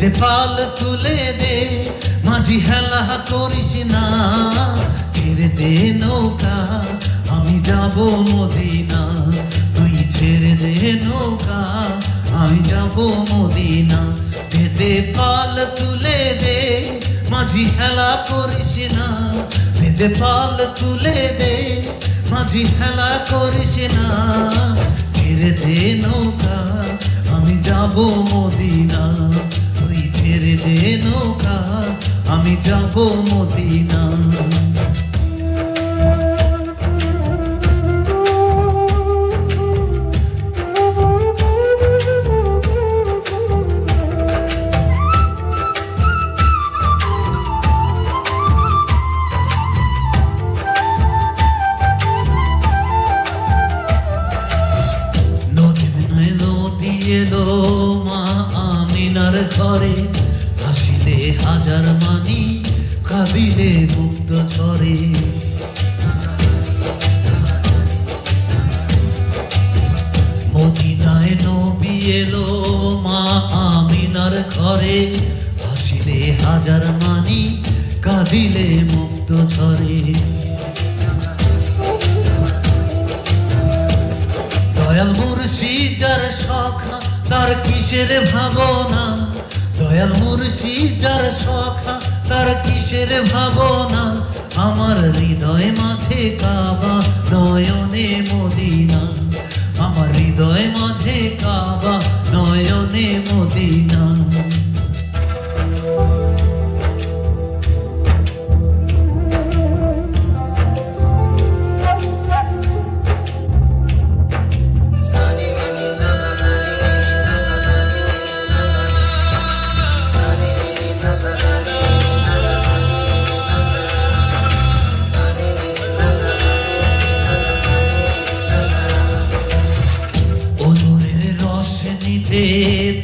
দে পাল তুলে দে, মাঝি হেলা করিস না, ছেড়ে দে নৌকা আমি যাব মদিনা। তুই ছেড়ে দে নৌকা আমি যাব মদিনা। দে পাল তুলে দে, মাঝি হেলা করিস না, দে পাল তুলে দে, মাঝি হেলা করিস না, ছেড়ে দে নৌকা আমি যাব মদিনা। তুই ছেড়ে দে নৌকা আমি যাব মদিনা। এলো মা আমিনার ঘরে, হাসিলে হাজার মানি কাঁদিলে মুক্ত ঝরে। মদিনায় নবী এলো মা আমিনার ঘরে, হাসিলে হাজার মানি কাঁদিলে মুক্ত ঝরে। দয়াল মুর্শিদ যার সখা তার কিসের ভাবনা, দয়াল মুর্শিদ যার সখা তার কিসের ভাবনা। আমার হৃদয় মাঝে কাবা নয়নে মদিনা, আমার হৃদয় মাঝে কাবা নয়নে মদিনা।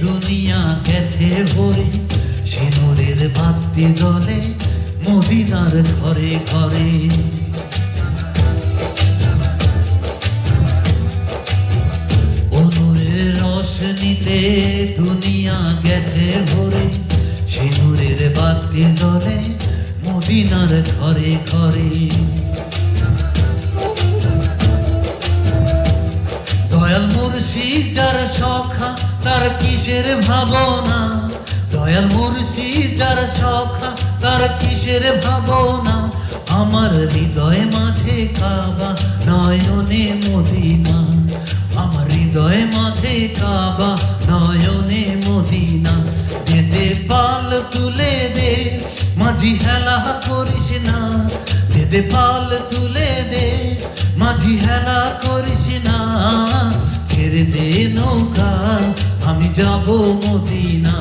দুনিয়া গেছে ভরে, সে নূরের বাতি জ্বলে মদিনার ঘরে ঘরে। ও নূরের রোশনীতে দুনিয়া গেছে ভরে, সে নূরের বাতি জ্বলে মদিনার ঘরে ঘরে। দয়াল মুর্শিদ যার সখা তার কিসের ভাবনা, দয়াল মুর্শিদ যার সখা তার কিসের ভাবনা। আমার হৃদয় মাঝে কাবা নয়নে মদিনা, আমার হৃদয় মাঝে কাবা নয়নে মদিনা। দে পাল তুলে দে, মাঝি হেলা করিস না, দে পাল তুলে দে, মাঝি হেলা করিস না, ছেড়ে দে নৌকা আমি যাব মদিনা।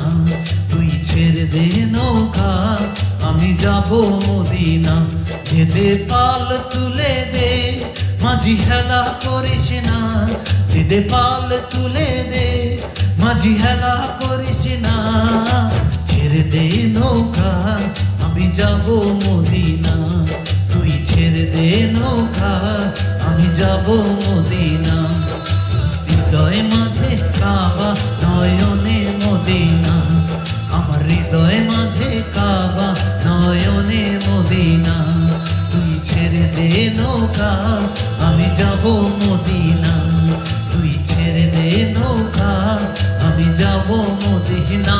তুই ছেড়ে দে নৌকা আমি যাব মদিনা। দে পাল তুলে দে, মাঝি হেলা করিস না, দে পাল তুলে দে, মাঝি হেলা করিস না, ছেড়ে দে নৌকা আমি যাব মদিনা। তুই ছেড়ে দে নৌকা আমি যাব মদিনা। হৃদয় মাঝে কাবা নয়নে মদিনা, আমার হৃদয় মাঝে কাবা নয়নে মদিনা। তুই ছেড়ে দে নৌকা আমি যাব মদিনা, তুই ছেড়ে দে নৌকা আমি যাব মদিনা।